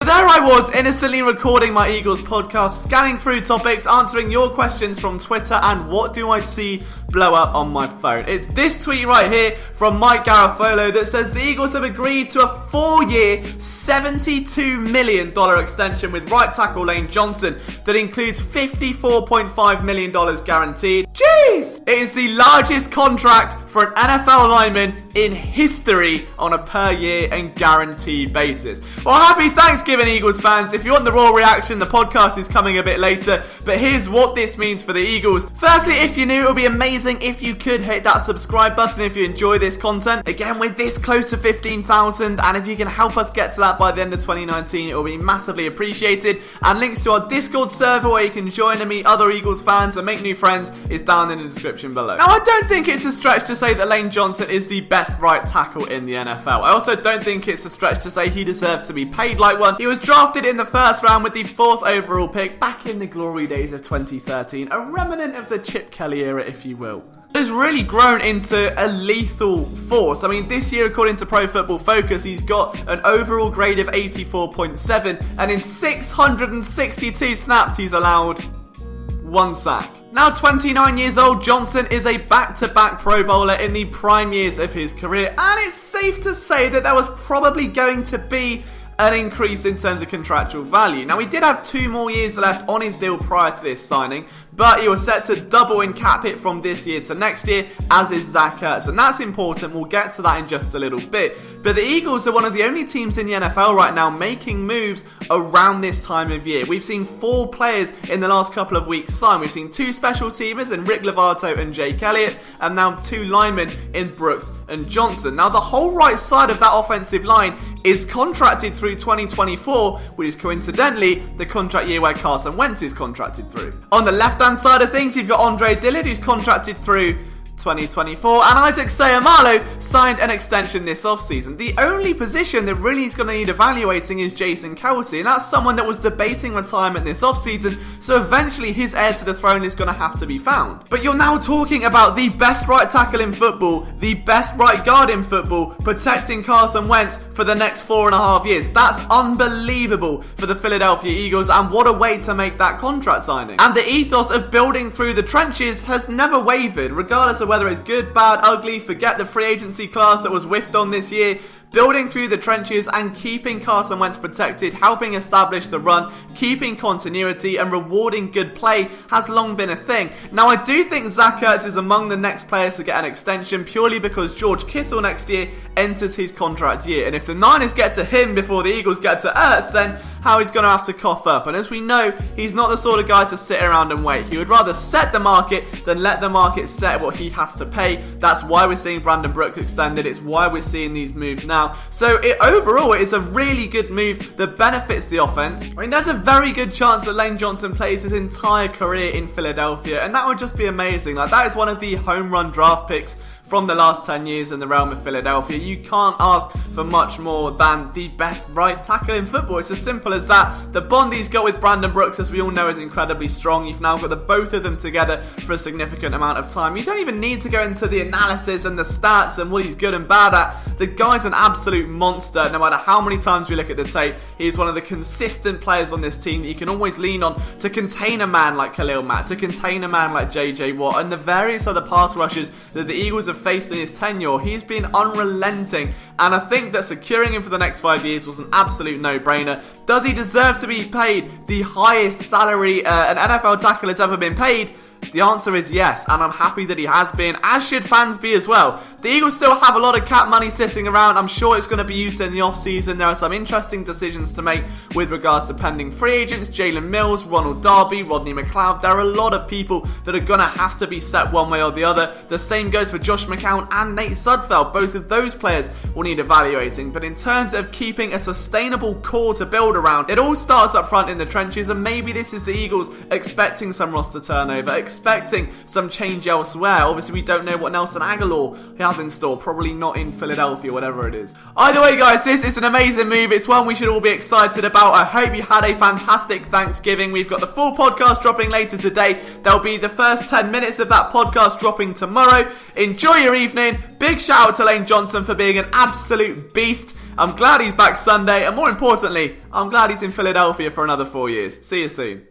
there I was, innocently recording my Eagles podcast, scanning through topics, answering your questions from Twitter, and what do I see blow up on my phone? It's this tweet right here from Mike Garafolo that says the Eagles have agreed to a 4-year, $72 million extension with right tackle Lane Johnson that includes $54.5 million guaranteed. Jeez! It is the largest contract for an NFL lineman in history on a per year and guaranteed basis. Well, happy Thanksgiving, Eagles fans. If you want the raw reaction, the podcast is coming a bit later, but here's what this means for the Eagles. Firstly, if you're new, it would be amazing if you could hit that subscribe button if you enjoy this content. Again, we're this close to 15,000, and if you can help us get to that by the end of 2019, it will be massively appreciated. And links to our Discord server where you can join and meet other Eagles fans and make new friends is down in the description below. Now, I don't think it's a stretch to say that Lane Johnson is the best right tackle in the NFL. I also don't think it's a stretch to say he deserves to be paid like one. He was drafted in the first round with the 4th overall pick back in the glory days of 2013, a remnant of the Chip Kelly era, if you will. Has really grown into a lethal force. I mean, this year, according to Pro Football Focus, he's got an overall grade of 84.7, and in 662 snaps, he's allowed 1 sack. Now 29 years old, Johnson is a back-to-back Pro Bowler in the prime years of his career, and it's safe to say that there was probably going to be an increase in terms of contractual value. Now, he did have 2 more years left on his deal prior to this signing, but he was set to double in cap hit from this year to next year, as is Zach Ertz, and that's important. We'll get to that in just a little bit. But the Eagles are one of the only teams in the NFL right now making moves around this time of year. We've seen 4 players in the last couple of weeks sign. We've seen 2 special teamers in Rick Lovato and Jake Elliott, and now 2 linemen in Brooks and Johnson. Now, the whole right side of that offensive line is contracted through 2024, which is coincidentally the contract year where Carson Wentz is contracted through. On the left-hand side of things, you've got Andre Dillard, who's contracted through 2024, and Isaac Seumalo signed an extension this offseason. The only position that really is going to need evaluating is Jason Kelce, and that's someone that was debating retirement this offseason, so eventually his heir to the throne is going to have to be found. But you're now talking about the best right tackle in football, the best right guard in football, protecting Carson Wentz for the next 4.5 years. That's unbelievable for the Philadelphia Eagles, and what a way to make that contract signing. And the ethos of building through the trenches has never wavered, regardless of whether it's good, bad, ugly, forget the free agency class that was whiffed on this year. Building through the trenches and keeping Carson Wentz protected, helping establish the run, keeping continuity and rewarding good play has long been a thing. Now, I do think Zach Ertz is among the next players to get an extension purely because George Kittle next year enters his contract year. And if the Niners get to him before the Eagles get to Ertz, then Howie's going to have to cough up. And as we know, he's not the sort of guy to sit around and wait. He would rather set the market than let the market set what he has to pay. That's why we're seeing Brandon Brooks extended. It's why we're seeing these moves now. So overall, it's a really good move that benefits the offense. I mean, there's a very good chance that Lane Johnson plays his entire career in Philadelphia, and that would just be amazing. Like, that is one of the home run draft picks from the last 10 years in the realm of Philadelphia. You can't ask for much more than the best right tackle in football. It's as simple as that. The bond he's got with Brandon Brooks, as we all know, is incredibly strong. You've now got the both of them together for a significant amount of time. You don't even need to go into the analysis and the stats and what he's good and bad at. The guy's an absolute monster. No matter how many times we look at the tape, he's one of the consistent players on this team that you can always lean on to contain a man like Khalil Mack, to contain a man like JJ Watt, and the various other pass rushers that the Eagles have faced in his tenure. He's been unrelenting, and I think that securing him for the next 5 years was an absolute no-brainer. Does he deserve to be paid the highest salary an NFL tackle has ever been paid? The answer is yes, and I'm happy that he has been, as should fans be as well. The Eagles still have a lot of cap money sitting around. I'm sure it's going to be used in the offseason. There are some interesting decisions to make with regards to pending free agents. Jalen Mills, Ronald Darby, Rodney McLeod. There are a lot of people that are going to have to be set one way or the other. The same goes for Josh McCown and Nate Sudfeld. Both of those players will need evaluating. But in terms of keeping a sustainable core to build around, it all starts up front in the trenches, and maybe this is the Eagles expecting some roster turnover, expecting some change elsewhere. Obviously, we don't know what Nelson Aguilar has in store. Probably not in Philadelphia, whatever it is. Either way, guys, this is an amazing move. It's one we should all be excited about. I hope you had a fantastic Thanksgiving. We've got the full podcast dropping later today. There'll be the first 10 minutes of that podcast dropping tomorrow. Enjoy your evening. Big shout out to Lane Johnson for being an absolute beast. I'm glad he's back Sunday, and more importantly, I'm glad he's in Philadelphia for another 4 years. See you soon.